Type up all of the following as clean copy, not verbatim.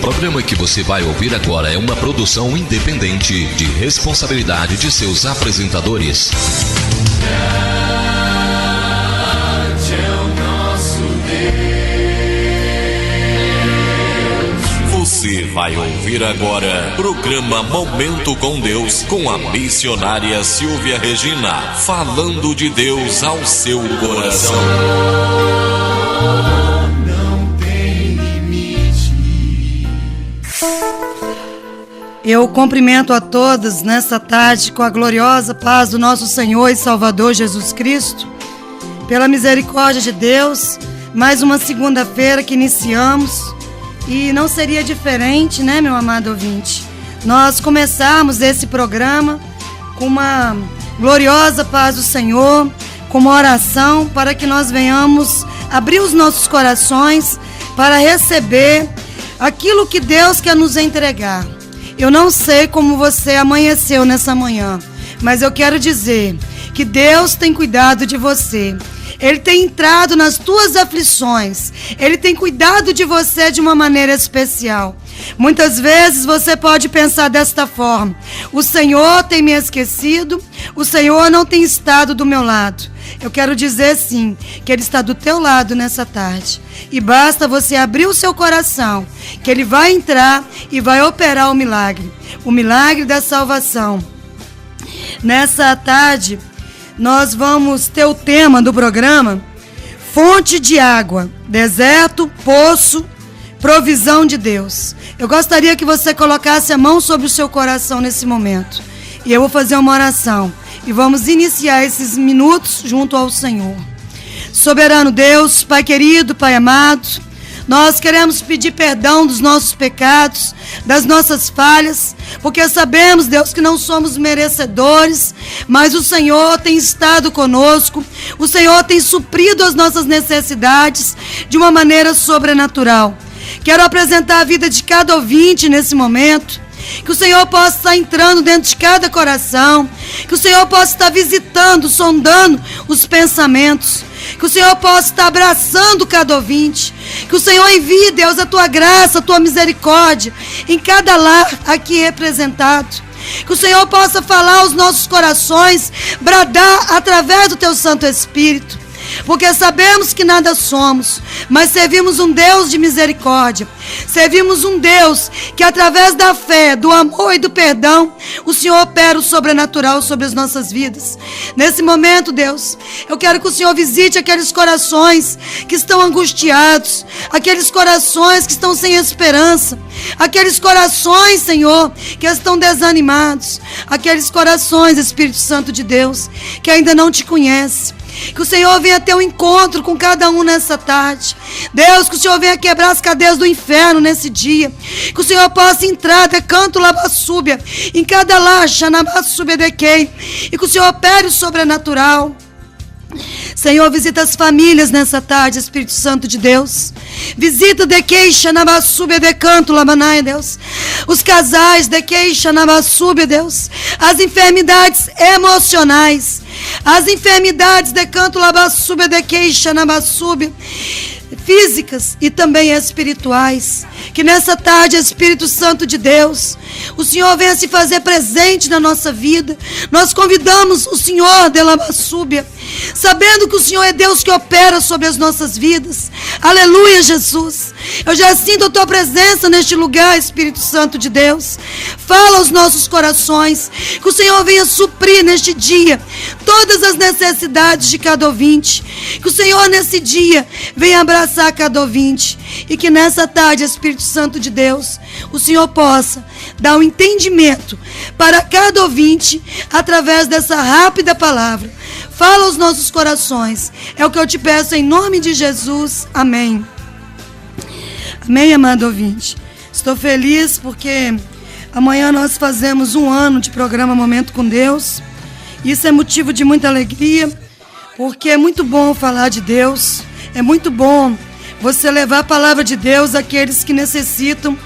programa que você vai ouvir agora é uma produção independente de responsabilidade de seus apresentadores. Você vai ouvir agora programa Momento com Deus com a missionária Silvia Regina, falando de Deus ao seu coração. Não tem limite. Eu cumprimento a todos nesta tarde com a gloriosa paz do nosso Senhor e Salvador Jesus Cristo. Pela misericórdia de Deus, mais uma segunda-feira que iniciamos. E não seria diferente, né, meu amado ouvinte? Nós começarmos esse programa com uma gloriosa paz do Senhor, com uma oração para que nós venhamos abrir os nossos corações para receber aquilo que Deus quer nos entregar. Eu não sei como você amanheceu nessa manhã, mas eu quero dizer que Deus tem cuidado de você. Ele tem entrado nas tuas aflições. Ele tem cuidado de você de uma maneira especial. Muitas vezes você pode pensar desta forma: o Senhor tem me esquecido, o Senhor não tem estado do meu lado. Eu quero dizer sim, que Ele está do teu lado nessa tarde. E basta você abrir o seu coração, que Ele vai entrar e vai operar o milagre da salvação. Nessa tarde, nós vamos ter o tema do programa: fonte de água, deserto, poço, provisão de Deus. Eu gostaria que você colocasse a mão sobre o seu coração nesse momento. E eu vou fazer uma oração. E vamos iniciar esses minutos junto ao Senhor. Soberano Deus, Pai querido, Pai amado, nós queremos pedir perdão dos nossos pecados, das nossas falhas, porque sabemos, Deus, que não somos merecedores, mas o Senhor tem estado conosco, o Senhor tem suprido as nossas necessidades de uma maneira sobrenatural. Quero apresentar a vida de cada ouvinte nesse momento, que o Senhor possa estar entrando dentro de cada coração, que o Senhor possa estar visitando, sondando os pensamentos, que o Senhor possa estar abraçando cada ouvinte, que o Senhor envie, Deus, a tua graça, a tua misericórdia em cada lar aqui representado, que o Senhor possa falar aos nossos corações, bradar através do teu Santo Espírito, porque sabemos que nada somos, mas servimos um Deus de misericórdia, servimos um Deus que através da fé, do amor e do perdão, o Senhor opera o sobrenatural sobre as nossas vidas. Nesse momento, Deus, eu quero que o Senhor visite aqueles corações que estão angustiados, aqueles corações que estão sem esperança, aqueles corações, Senhor, que estão desanimados, aqueles corações, Espírito Santo de Deus, que ainda não te conhecem. Que o Senhor venha ter um encontro com cada um nessa tarde. Deus, que o Senhor venha quebrar as cadeias do inferno nesse dia. Que o Senhor possa entrar, decanto labassúbia, em cada laxa, nabassúbia de quem. E que o Senhor opere o sobrenatural. Senhor, visita as famílias nessa tarde, Espírito Santo de Deus. Visita de queixa, nabassúbia, de canto, labanai, Deus. Os casais, de queixa, nabassúbia, Deus. As enfermidades emocionais, as enfermidades de canto, labassúbia, de queixa, nabassúbia, físicas e também espirituais. Que nessa tarde, Espírito Santo de Deus, o Senhor venha se fazer presente na nossa vida. Nós convidamos o Senhor de Labassúbia, sabendo que o Senhor é Deus que opera sobre as nossas vidas. Aleluia, Jesus. Eu já sinto a tua presença neste lugar, Espírito Santo de Deus. Fala aos nossos corações, que o Senhor venha suprir neste dia todas as necessidades de cada ouvinte. Que o Senhor nesse dia venha abraçar cada ouvinte. E que nessa tarde, Espírito Santo de Deus, o Senhor possa dar um entendimento para cada ouvinte através dessa rápida palavra. Fala aos nossos corações. É o que eu te peço em nome de Jesus. Amém. Amém, amado ouvinte. Estou feliz porque amanhã nós fazemos 1 ano de programa Momento com Deus. Isso é motivo de muita alegria, porque é muito bom falar de Deus. É muito bom você levar a palavra de Deus àqueles que necessitam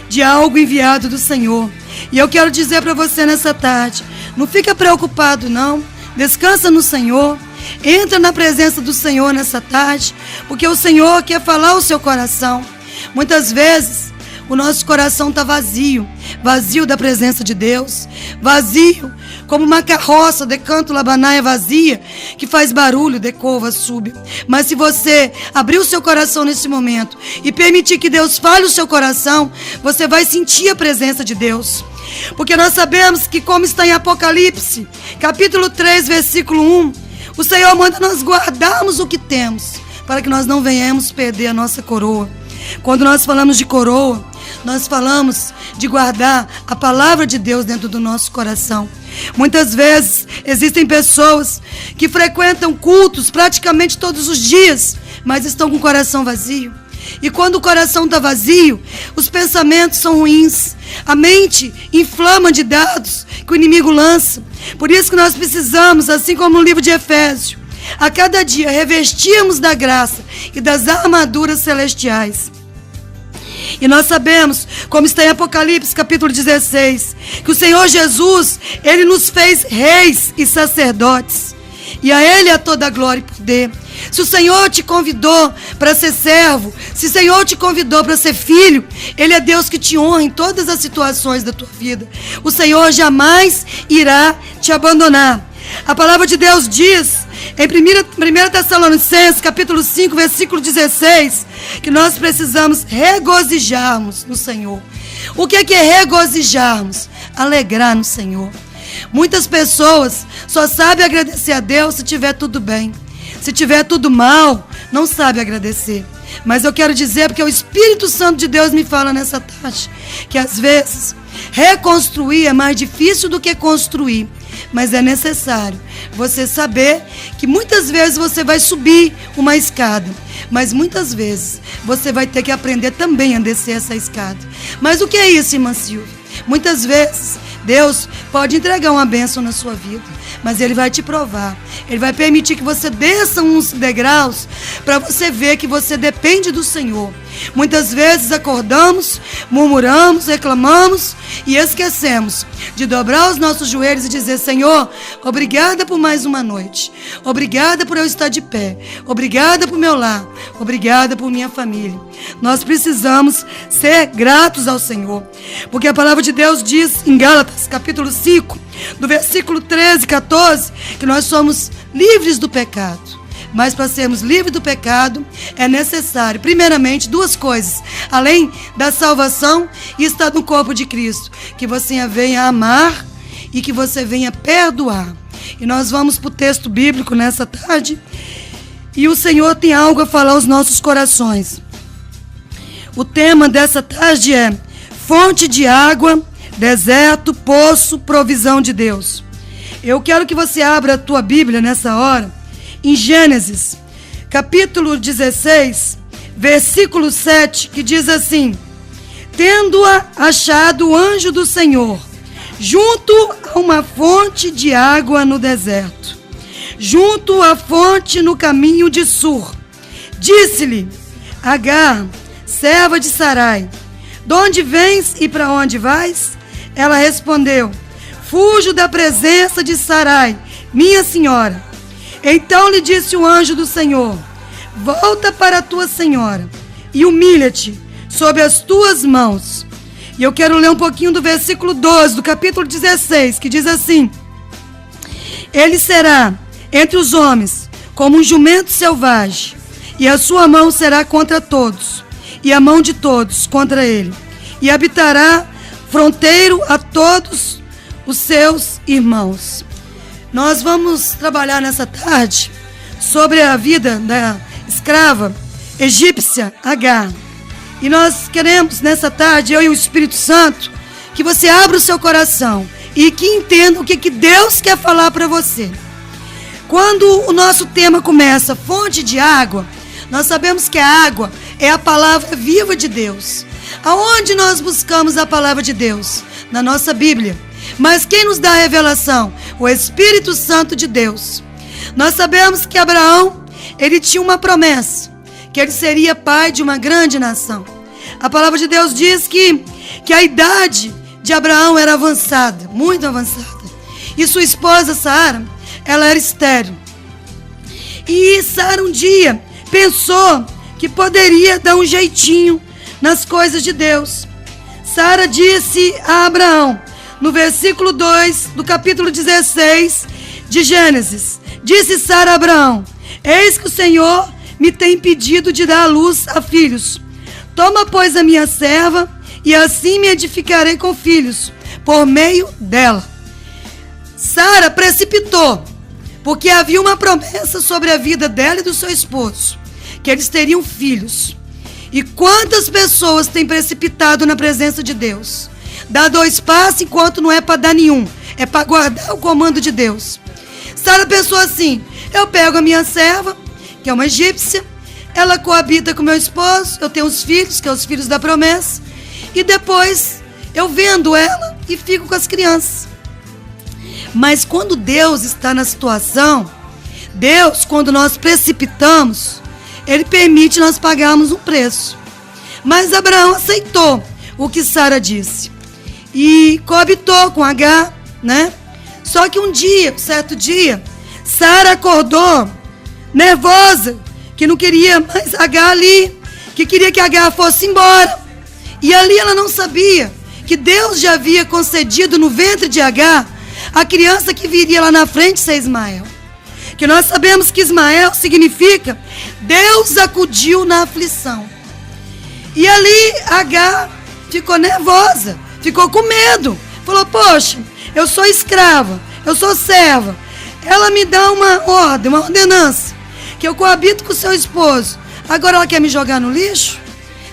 de algo enviado do Senhor. E eu quero dizer para você nessa tarde, não fica preocupado não, descansa no Senhor, entra na presença do Senhor nessa tarde, porque o Senhor quer falar ao seu coração. Muitas vezes o nosso coração está vazio, vazio da presença de Deus, vazio, como uma carroça de canto labanaia vazia, que faz barulho de cova sube. Mas se você abrir o seu coração nesse momento e permitir que Deus fale o seu coração, você vai sentir a presença de Deus. Porque nós sabemos que, como está em Apocalipse, capítulo 3, versículo 1, o Senhor manda nós guardarmos o que temos, para que nós não venhamos perder a nossa coroa. Quando nós falamos de coroa, nós falamos de guardar a palavra de Deus dentro do nosso coração. Muitas vezes existem pessoas que frequentam cultos praticamente todos os dias, mas estão com o coração vazio. E quando o coração está vazio, os pensamentos são ruins, a mente inflama de dados que o inimigo lança. Por isso que nós precisamos, assim como no livro de Efésios, a cada dia revestirmos da graça e das armaduras celestiais. E nós sabemos, como está em Apocalipse capítulo 16, que o Senhor Jesus, Ele nos fez reis e sacerdotes. E a Ele é toda a glória e poder. Se o Senhor te convidou para ser servo, se o Senhor te convidou para ser filho, Ele é Deus que te honra em todas as situações da tua vida. O Senhor jamais irá te abandonar. A palavra de Deus diz em 1 Tessalonicenses, capítulo 5, versículo 16, que nós precisamos regozijarmos no Senhor. O que é regozijarmos? Alegrar no Senhor. Muitas pessoas só sabem agradecer a Deus se tiver tudo bem. Se tiver tudo mal, não sabe agradecer. Mas eu quero dizer, porque o Espírito Santo de Deus me fala nessa tarde, que às vezes reconstruir é mais difícil do que construir. Mas é necessário você saber que muitas vezes você vai subir uma escada, mas muitas vezes você vai ter que aprender também a descer essa escada. Mas o que é isso, irmã Silvia? Muitas vezes Deus pode entregar uma bênção na sua vida, mas Ele vai te provar. Ele vai permitir que você desça uns degraus para você ver que você depende do Senhor. Muitas vezes acordamos, murmuramos, reclamamos e esquecemos de dobrar os nossos joelhos e dizer: Senhor, obrigada por mais uma noite. Obrigada por eu estar de pé. Obrigada por meu lar. Obrigada por minha família. Nós precisamos ser gratos ao Senhor, porque a palavra de Deus diz em Gálatas, capítulo 5, do versículo 13 e 14, que nós somos livres do pecado. Mas para sermos livres do pecado, é necessário, primeiramente, duas coisas. Além da salvação e estar no corpo de Cristo. Que você venha amar e que você venha perdoar. E nós vamos para o texto bíblico nessa tarde. E o Senhor tem algo a falar aos nossos corações. O tema dessa tarde é fonte de água, deserto, poço, provisão de Deus. Eu quero que você abra a tua Bíblia nessa hora. Em Gênesis, capítulo 16, versículo 7, que diz assim: tendo-a achado o anjo do Senhor, junto a uma fonte de água no deserto, junto à fonte no caminho de Sur, disse-lhe: Agar, serva de Sarai, de onde vens e para onde vais? Ela respondeu: fujo da presença de Sarai, minha senhora. Então lhe disse o anjo do Senhor: volta para a tua senhora e humilha-te sob as tuas mãos. E eu quero ler um pouquinho do versículo 12 do capítulo 16, que diz assim: ele será entre os homens como um jumento selvagem, e a sua mão será contra todos, e a mão de todos contra ele, e habitará fronteiro a todos os seus irmãos. Nós vamos trabalhar nessa tarde sobre a vida da escrava egípcia Agar. E nós queremos nessa tarde, eu e o Espírito Santo, que você abra o seu coração e que entenda o que Deus quer falar para você. Quando o nosso tema começa, fonte de água, nós sabemos que a água é a palavra viva de Deus. Aonde nós buscamos a palavra de Deus? Na nossa Bíblia. Mas quem nos dá a revelação? O Espírito Santo de Deus. Nós sabemos que Abraão, ele tinha uma promessa, que ele seria pai de uma grande nação. A palavra de Deus diz que a idade de Abraão era avançada, muito avançada. E sua esposa Sara, ela era estéril. E Sara um dia pensou que poderia dar um jeitinho nas coisas de Deus. Sara disse a Abraão, no versículo 2 do capítulo 16 de Gênesis, disse Sara a Abraão: eis que o Senhor me tem impedido de dar à luz a filhos. Toma, pois, a minha serva, e assim me edificarei com filhos, por meio dela. Sara precipitou, porque havia uma promessa sobre a vida dela e do seu esposo, que eles teriam filhos. E quantas pessoas têm precipitado na presença de Deus? Dá 2 passos enquanto não é para dar nenhum, é para guardar o comando de Deus. Sara pensou assim: eu pego a minha serva, que é uma egípcia, ela coabita com meu esposo, eu tenho os filhos, que são os filhos da promessa, e depois eu vendo ela e fico com as crianças. Mas quando Deus está na situação, Deus, quando nós precipitamos, Ele permite nós pagarmos um preço. Mas Abraão aceitou o que Sara disse e coabitou com Agar, né? Só que um certo dia, Sara acordou nervosa, que não queria mais Agar ali, que queria que Agar fosse embora. E ali ela não sabia que Deus já havia concedido no ventre de Agar a criança que viria lá na frente ser Ismael. Que nós sabemos que Ismael significa Deus acudiu na aflição. E ali Agar ficou nervosa, ficou com medo. Falou: poxa, eu sou escrava, eu sou serva. Ela me dá uma ordem, uma ordenança, que eu coabito com o seu esposo. Agora ela quer me jogar no lixo?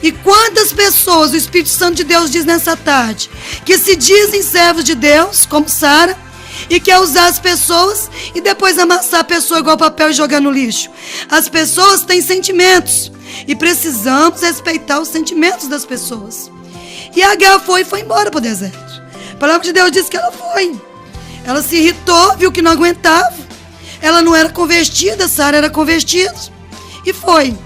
E quantas pessoas o Espírito Santo de Deus diz nessa tarde, que se dizem servos de Deus, como Sara, e quer usar as pessoas e depois amassar a pessoa igual papel e jogar no lixo? As pessoas têm sentimentos e precisamos respeitar os sentimentos das pessoas. E Agar foi embora para o deserto. A palavra de Deus diz que ela foi. Ela se irritou, viu que não aguentava. Ela não era convertida, Sara era convertida. E foi.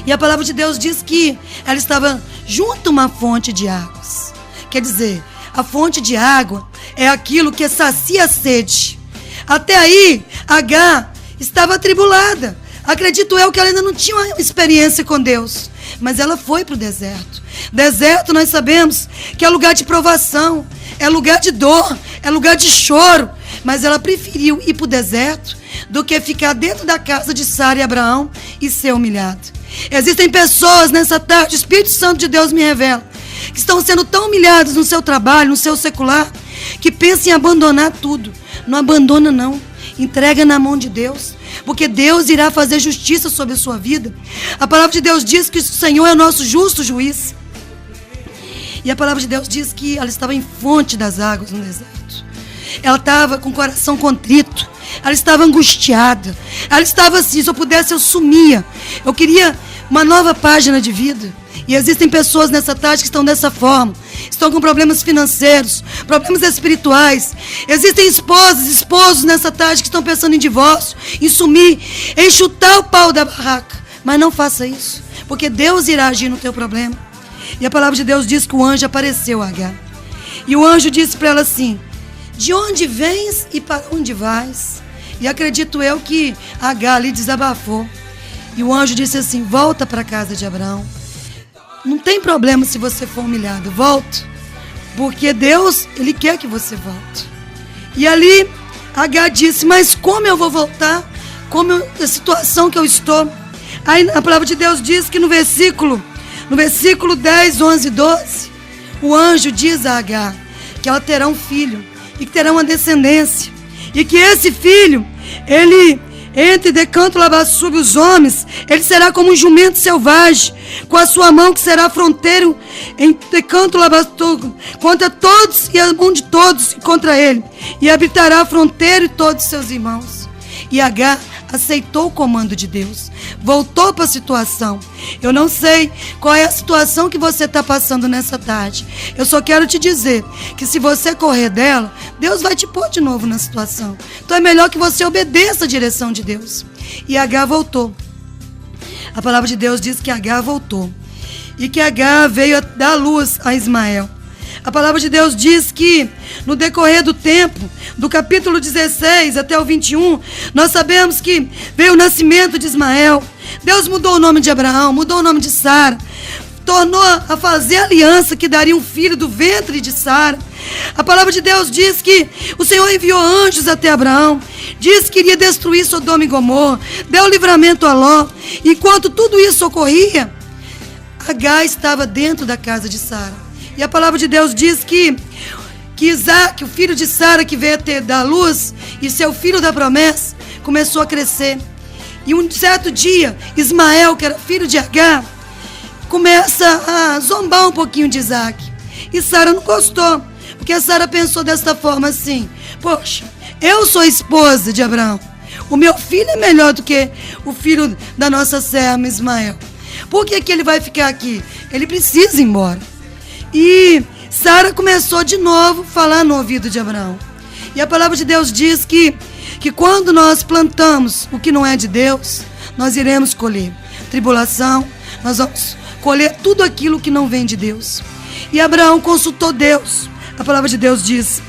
E a palavra de Deus diz que ela estava junto a uma fonte de águas. Quer dizer, a fonte de água é aquilo que sacia a sede. Até aí, Agar estava atribulada. Acredito eu que ela ainda não tinha uma experiência com Deus. Mas ela foi para o deserto. Deserto, nós sabemos que é lugar de provação, é lugar de dor, é lugar de choro. Mas ela preferiu ir para o deserto do que ficar dentro da casa de Sara e Abraão e ser humilhada. Existem pessoas nessa tarde, o Espírito Santo de Deus me revela, que estão sendo tão humilhadas no seu trabalho, no seu secular, que pensam em abandonar tudo. Não abandona não, entrega na mão de Deus, porque Deus irá fazer justiça sobre a sua vida. A palavra de Deus diz que o Senhor é o nosso justo juiz. E a palavra de Deus diz que ela estava em fonte das águas no deserto. Ela estava com o coração contrito, ela estava angustiada, ela estava assim: se eu pudesse eu sumia, eu queria uma nova página de vida. E existem pessoas nessa tarde que estão dessa forma, estão com problemas financeiros, problemas espirituais. Existem esposos nessa tarde que estão pensando em divórcio, em sumir, em chutar o pau da barraca. Mas não faça isso, porque Deus irá agir no teu problema. E a palavra de Deus diz que o anjo apareceu a Agar. E o anjo disse para ela assim: de onde vens e para onde vais? E acredito eu que Agar ali desabafou. E o anjo disse assim: volta para a casa de Abraão. Não tem problema se você for humilhado, volta. Porque Deus, Ele quer que você volte. E ali Agar disse: mas como eu vou voltar? A situação que eu estou. Aí a palavra de Deus diz que no versículo 10, 11 e 12, o anjo diz a Agar que ela terá um filho e que terá uma descendência, e que esse filho, ele entre decanto labassube os homens, ele será como um jumento selvagem, com a sua mão que será fronteiro em decanto labassube contra todos, e a mão de todos contra ele, e habitará a fronteira e todos seus irmãos. E Agar aceitou o comando de Deus, voltou para a situação. Eu não sei qual é a situação que você está passando nessa tarde. Eu só quero te dizer que se você correr dela, Deus vai te pôr de novo na situação. Então é melhor que você obedeça a direção de Deus. E Agar voltou. A palavra de Deus diz que Agar voltou e que Agar veio a dar luz a Ismael. A palavra de Deus diz que no decorrer do tempo, do capítulo 16 até o 21, nós sabemos que veio o nascimento de Ismael. Deus mudou o nome de Abraão, mudou o nome de Sara, tornou a fazer aliança que daria um filho do ventre de Sara. A palavra de Deus diz que o Senhor enviou anjos até Abraão, diz que iria destruir Sodoma e Gomorra, deu livramento a Ló. Enquanto tudo isso ocorria, Agar estava dentro da casa de Sara. E a palavra de Deus diz que Isaac, o filho de Sara, que veio ter da luz, e seu filho da promessa, começou a crescer. E um certo dia, Ismael, que era filho de Agar, começa a zombar um pouquinho de Isaac. E Sara não gostou, porque a Sara pensou desta forma assim: poxa, eu sou esposa de Abraão, o meu filho é melhor do que o filho da nossa serva Ismael. Por que ele vai ficar aqui? Ele precisa ir embora. E Sara começou de novo a falar no ouvido de Abraão. E a palavra de Deus diz que quando nós plantamos o que não é de Deus, nós iremos colher tribulação, nós vamos colher tudo aquilo que não vem de Deus. E Abraão consultou Deus. A palavra de Deus diz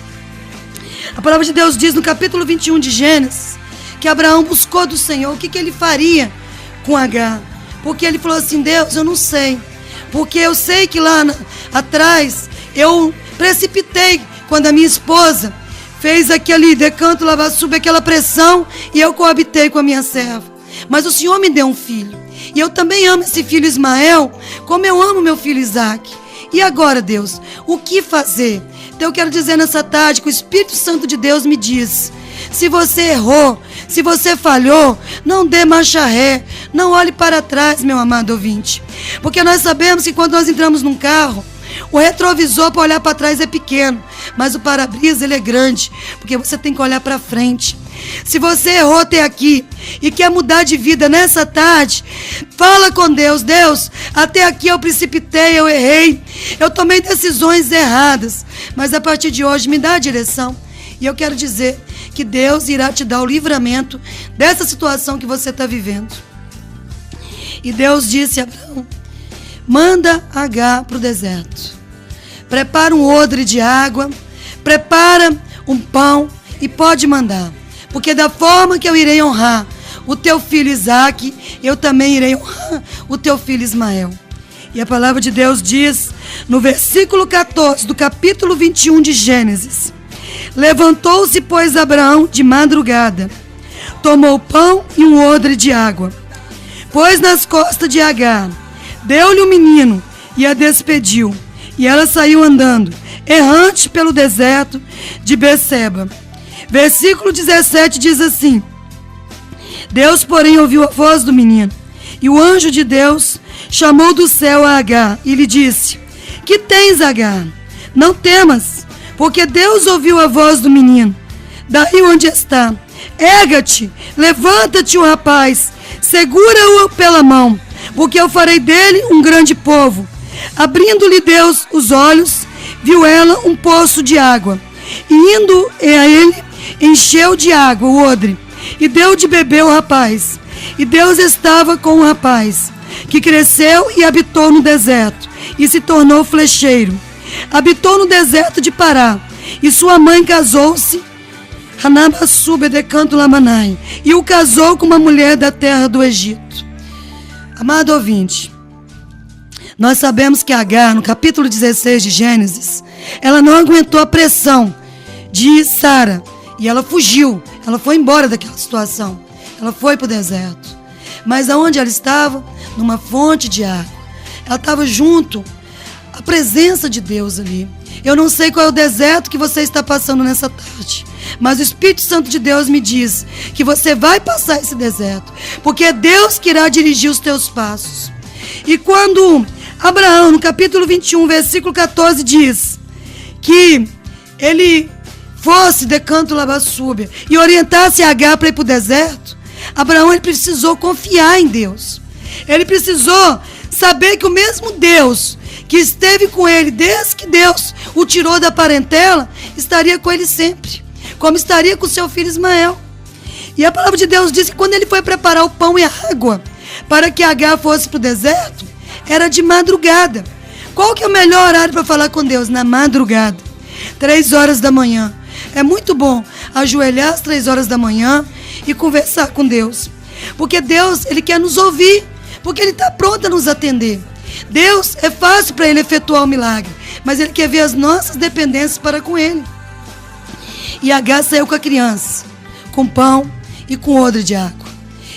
no capítulo 21 de Gênesis, que Abraão buscou do Senhor o que ele faria com Agar. Porque ele falou assim: Deus, eu não sei, porque eu sei que lá atrás eu precipitei quando a minha esposa fez aquele decanto lavassube, aquela pressão, e eu coabitei com a minha serva. Mas o Senhor me deu um filho, e eu também amo esse filho Ismael, como eu amo meu filho Isaac. E agora, Deus, o que fazer? Então eu quero dizer nessa tarde que o Espírito Santo de Deus me diz: se você errou, se você falhou, não dê marcha ré, não olhe para trás, meu amado ouvinte. Porque nós sabemos que quando nós entramos num carro, o retrovisor para olhar para trás é pequeno, mas o para-brisa ele é grande, porque você tem que olhar para frente. Se você errou até aqui e quer mudar de vida nessa tarde, fala com Deus: Deus, até aqui eu precipitei, eu errei, eu tomei decisões erradas, mas a partir de hoje me dá a direção. E eu quero dizer que Deus irá te dar o livramento dessa situação que você está vivendo. E Deus disse a Abraão: manda Agar para o deserto, prepara um odre de água, prepara um pão e pode mandar, porque da forma que eu irei honrar o teu filho Isaac, eu também irei honrar o teu filho Ismael. E a palavra de Deus diz no versículo 14 do capítulo 21 de Gênesis: levantou-se, pois, Abraão de madrugada, tomou pão e um odre de água, pôs nas costas de Agar, deu-lhe o menino e a despediu. E ela saiu andando, errante pelo deserto de Beceba. Versículo 17 diz assim: Deus, porém, ouviu a voz do menino, e o anjo de Deus chamou do céu a Agar e lhe disse: que tens, Agar? Não temas, porque Deus ouviu a voz do menino. Daí onde está, erga-te, levanta-te o rapaz, segura-o pela mão, porque eu farei dele um grande povo. Abrindo-lhe Deus os olhos, viu ela um poço de água, e indo a ele, encheu de água o odre, e deu de beber ao rapaz. E Deus estava com o rapaz, que cresceu e habitou no deserto, e se tornou flecheiro. Habitou no deserto de Pará, e sua mãe casou-se, Hanabassube de Canto Lamanai, e o casou com uma mulher da terra do Egito. Amado ouvinte, nós sabemos que Agar, no capítulo 16 de Gênesis, ela não aguentou a pressão de Sara, e ela fugiu, ela foi embora daquela situação, ela foi para o deserto. Mas aonde ela estava? Numa fonte de água. Ela estava junto à presença de Deus ali. Eu não sei qual é o deserto que você está passando nessa tarde, mas o Espírito Santo de Deus me diz que você vai passar esse deserto, porque é Deus que irá dirigir os teus passos. E quando Abraão, no capítulo 21, versículo 14, diz que ele fosse de Canto Labassúbia e orientasse Agar para ir para o deserto, Abraão ele precisou confiar em Deus. Ele precisou saber que o mesmo Deus que esteve com ele desde que Deus o tirou da parentela, estaria com ele sempre, como estaria com seu filho Ismael. E a palavra de Deus diz que quando ele foi preparar o pão e a água para que Agar fosse para o deserto, era de madrugada. Qual que é o melhor horário para falar com Deus? Na madrugada, 3 horas da manhã. É muito bom ajoelhar às 3 horas da manhã e conversar com Deus, porque Deus, Ele quer nos ouvir, porque Ele está pronto a nos atender. Deus, é fácil para ele efetuar o milagre, mas ele quer ver as nossas dependências para com ele. E Agar saiu com a criança, com pão e com odre de água.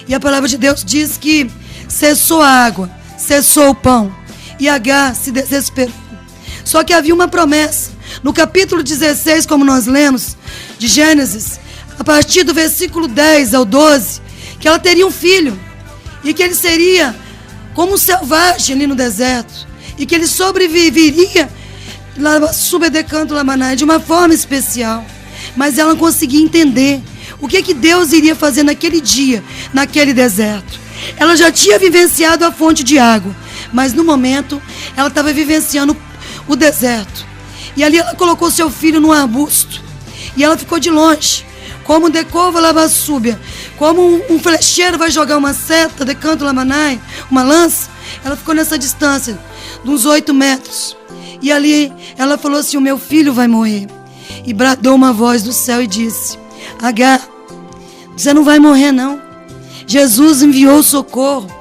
E a palavra de Deus diz que cessou a água, cessou o pão, e Agar se desesperou. Só que havia uma promessa. No capítulo 16, como nós lemos, de Gênesis, a partir do versículo 10 ao 12, que ela teria um filho, e que ele seria como um selvagem ali no deserto, e que ele sobreviveria de uma forma especial. Mas ela não conseguia entender o que Deus iria fazer naquele dia, naquele deserto. Ela já tinha vivenciado a fonte de água, mas no momento ela estava vivenciando o deserto. E ali ela colocou seu filho num arbusto, e ela ficou de longe, como decova lavassúbia, como um flecheiro vai jogar uma seta, decanto lamanai, uma lança. Ela ficou nessa distância, de uns 8 metros. E ali ela falou assim: o meu filho vai morrer. E bradou uma voz do céu e disse: Agar, você não vai morrer não. Jesus enviou socorro.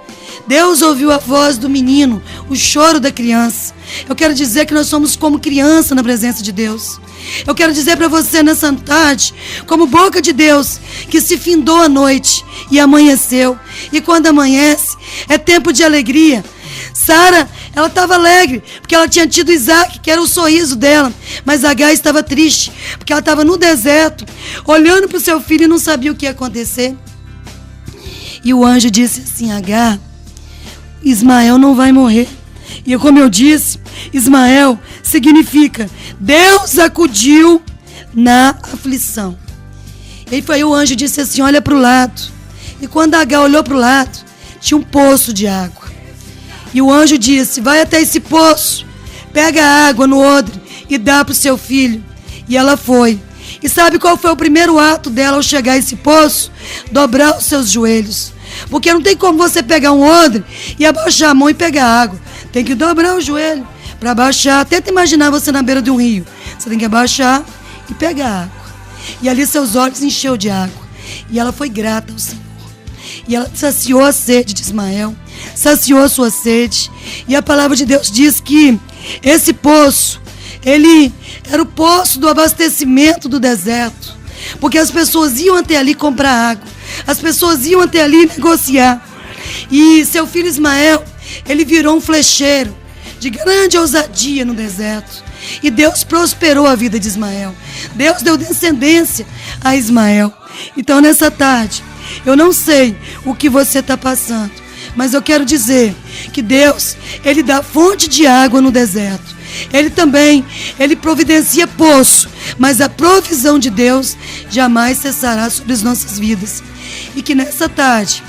Deus ouviu a voz do menino, o choro da criança. Eu quero dizer que nós somos como criança na presença de Deus. Eu quero dizer para você nessa tarde, como boca de Deus, que se findou a noite e amanheceu. E quando amanhece, é tempo de alegria. Sara, ela estava alegre, porque ela tinha tido Isaac, que era o sorriso dela. Mas Agar estava triste, porque ela estava no deserto, olhando para o seu filho e não sabia o que ia acontecer. E o anjo disse assim: Agar, Ismael não vai morrer. E como eu disse, Ismael significa Deus acudiu na aflição. E foi o anjo disse assim: olha para o lado. E quando Agar olhou para o lado, tinha um poço de água. E o anjo disse: vai até esse poço, pega a água no odre e dá para o seu filho. E ela foi. E sabe qual foi o primeiro ato dela ao chegar a esse poço? Dobrar os seus joelhos. Porque não tem como você pegar um odre e abaixar a mão e pegar água. Tem que dobrar o joelho para abaixar. Tenta imaginar você na beira de um rio. Você tem que abaixar e pegar água. E ali seus olhos encheu de água. E ela foi grata ao Senhor. E ela saciou a sede de Ismael, saciou a sua sede. E a palavra de Deus diz que esse poço, ele era o poço do abastecimento do deserto. Porque as pessoas iam até ali comprar água. As pessoas iam até ali negociar. E seu filho Ismael, ele virou um flecheiro de grande ousadia no deserto. E Deus prosperou a vida de Ismael. Deus deu descendência a Ismael. Então nessa tarde, eu não sei o que você está passando, mas eu quero dizer que Deus, ele dá fonte de água no deserto. Ele providencia poço, mas a provisão de Deus jamais cessará sobre as nossas vidas. E que nessa tarde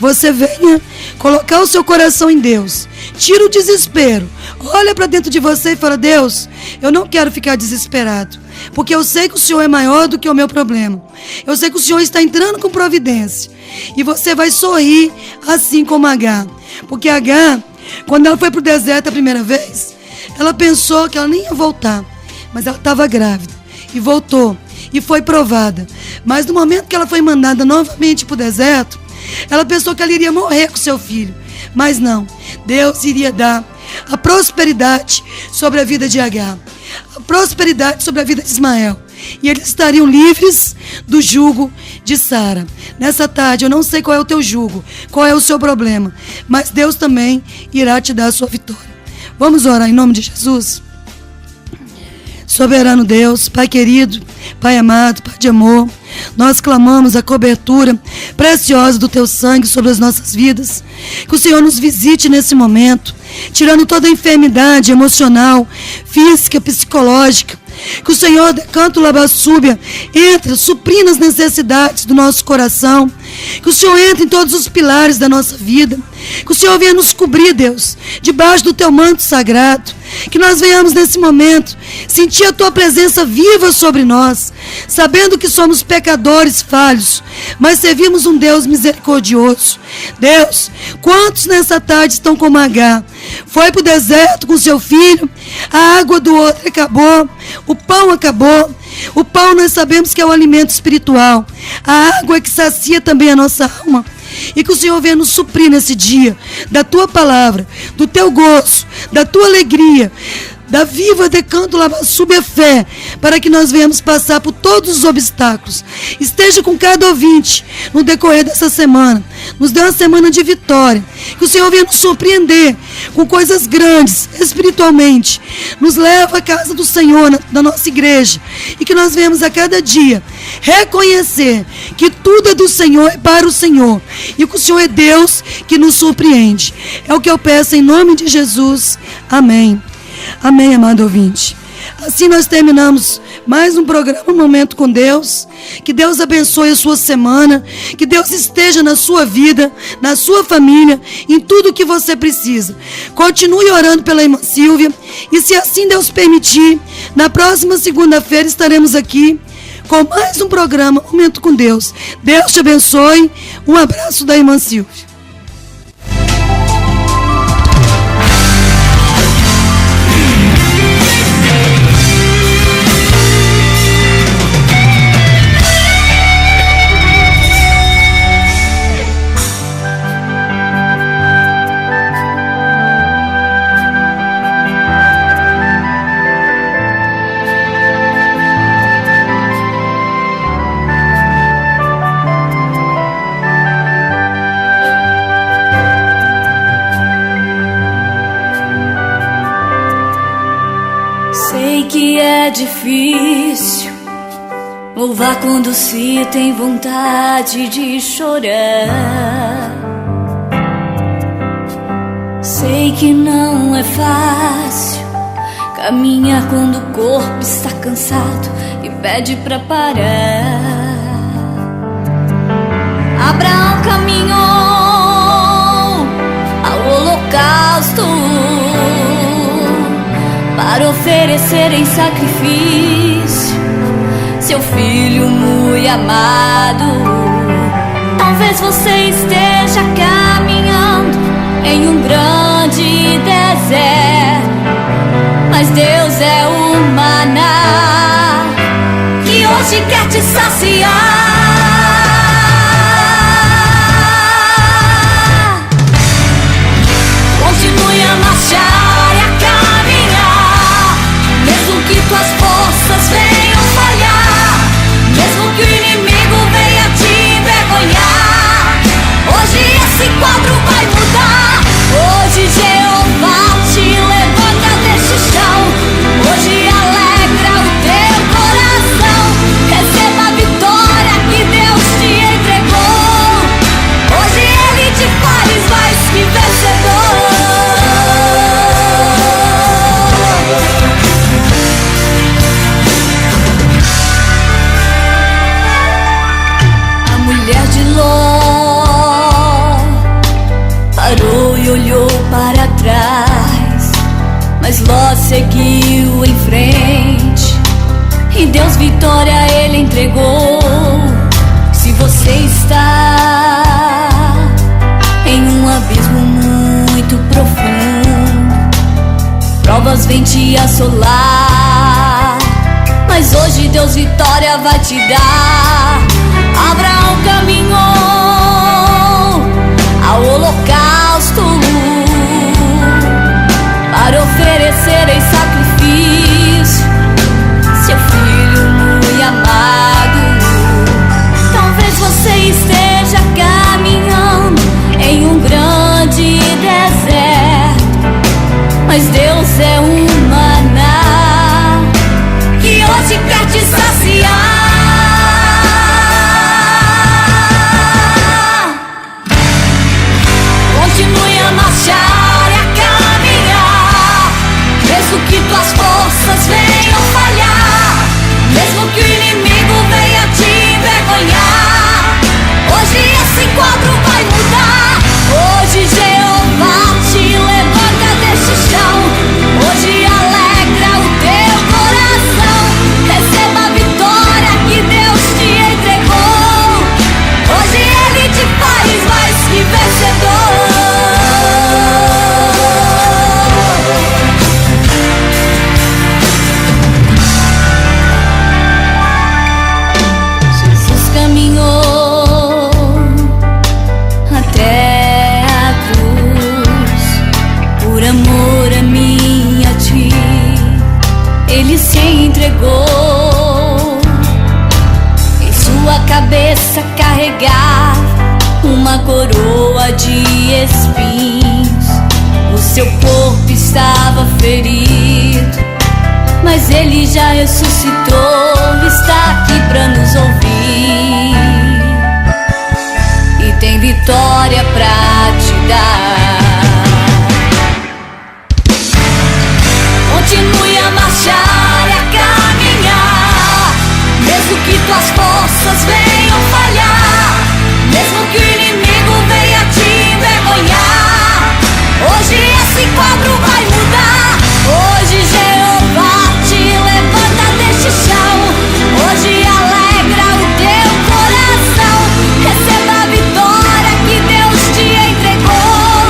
você venha colocar o seu coração em Deus. Tira o desespero. Olha para dentro de você e fala: Deus, eu não quero ficar desesperado, porque eu sei que o Senhor é maior do que o meu problema. Eu sei que o Senhor está entrando com providência. E você vai sorrir assim como Agar. Porque Agar, quando ela foi para o deserto a primeira vez, ela pensou que ela nem ia voltar. Mas ela estava grávida e voltou e foi provada. Mas no momento que ela foi mandada novamente para o deserto, ela pensou que ela iria morrer com seu filho. Mas não, Deus iria dar a prosperidade sobre a vida de Agar, a prosperidade sobre a vida de Ismael. E eles estariam livres do jugo de Sara. Nessa tarde, eu não sei qual é o teu jugo, qual é o seu problema, mas Deus também irá te dar a sua vitória. Vamos orar em nome de Jesus? Soberano Deus, Pai querido, Pai amado, Pai de amor, nós clamamos a cobertura preciosa do Teu sangue sobre as nossas vidas. Que o Senhor nos visite nesse momento, tirando toda a enfermidade emocional, física, psicológica. Que o Senhor, decanto labassúbia, entre suprindo as necessidades do nosso coração. Que o Senhor entre em todos os pilares da nossa vida. Que o Senhor venha nos cobrir, Deus, debaixo do Teu manto sagrado. Que nós venhamos nesse momento sentir a Tua presença viva sobre nós, sabendo que somos pecadores falhos, mas servimos um Deus misericordioso. Deus, quantos nessa tarde estão como Agar? Foi para o deserto com seu filho, a água do outro acabou, o pão acabou. O pão nós sabemos que é o alimento espiritual. A água é que sacia também a nossa alma. e que o Senhor venha nos suprir nesse dia da tua palavra, do teu gozo, da tua alegria, da viva decanto lava sub a fé, para que nós venhamos passar por todos os obstáculos. Esteja com cada ouvinte no decorrer dessa semana. Nos dê uma semana de vitória. Que o Senhor venha nos surpreender com coisas grandes, espiritualmente. Nos leva à casa do Senhor, da nossa igreja. E que nós venhamos a cada dia reconhecer que tudo é do Senhor e para o Senhor. E que o Senhor é Deus que nos surpreende. É o que eu peço em nome de Jesus. Amém. Amém, amado ouvinte. Assim nós terminamos mais um programa, Um Momento com Deus. Que Deus abençoe a sua semana. Que Deus esteja na sua vida, na sua família, em tudo o que você precisa. Continue orando pela irmã Silvia. E se assim Deus permitir, na próxima segunda-feira estaremos aqui com mais um programa, Um Momento com Deus. Deus te abençoe. Um abraço da irmã Silvia. É difícil louvar quando se tem vontade de chorar. Sei que não é fácil caminhar quando o corpo está cansado e pede pra parar. Abraão caminhou ao holocausto para oferecer em sacrifício seu filho muito amado. Talvez você esteja caminhando em um grande deserto, mas Deus é o maná que hoje quer te saciar. Continue a marchar e a caminhar, mesmo que tuas forças venham falhar, mesmo que o inimigo venha te envergonhar. Hoje esse quadro vai mudar. Hoje Jeová te levanta deste chão. Hoje alegra o teu coração. Receba a vitória que Deus te entregou. Hoje Ele te faz mais que vencedor. Parou e olhou para trás, mas Ló seguiu em frente e Deus vitória Ele entregou. Se você está em um abismo muito profundo, provas vêm te assolar, mas hoje Deus vitória vai te dar. Abraão caminhou ao holocausto para oferecer em sacrifício seu filho muito amado. Talvez você esteja caminhando em um grande deserto, mas Deus é um maná que hoje quer te saciar. Continue a marchar e a caminhar, mesmo que tuas forças venham falhar, mesmo que o inimigo venha te envergonhar. Hoje esse quadro vai mudar. Hoje Jeová te levanta deste chão. Hoje alegra o teu coração. Receba a vitória seu corpo estava ferido, mas ele já ressuscitou, está aqui pra nos ouvir e tem vitória pra te dar. Continue a marchar e a caminhar, mesmo que tuas forças venham falhar, mesmo que o inimigo venha te envergonhar. Hoje esse quadro vai mudar. Hoje Jeová te levanta deste chão. Hoje alegra o teu coração. Receba a vitória que Deus te entregou.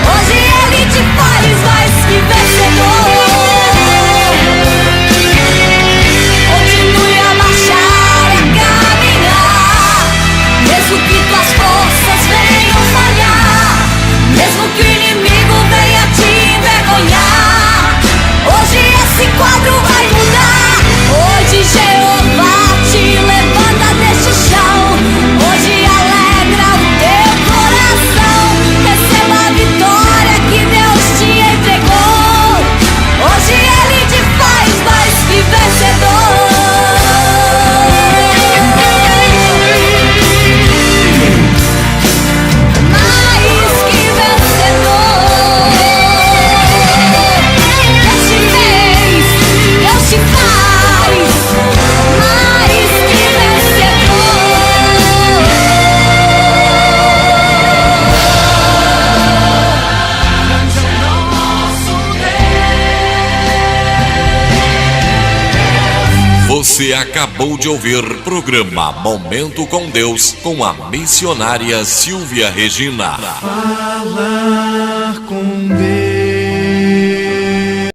Hoje Ele te faz mais que vencedor. Continue a marchar e a caminhar, mesmo que tuas forças venham falhar, mesmo que o inimigo venha te envergonhar. Hoje esse quadro vai mudar. Hoje Jeová te levanta deste chão. Hoje alegra o teu coração. Receba a vitória que Deus te entregou. Hoje Ele te faz mais que vencedor. Mais que vencedor. Deus te fez, Deus te faz mais que Você acabou de ouvir programa Momento com Deus com a missionária Silvia Regina. Fala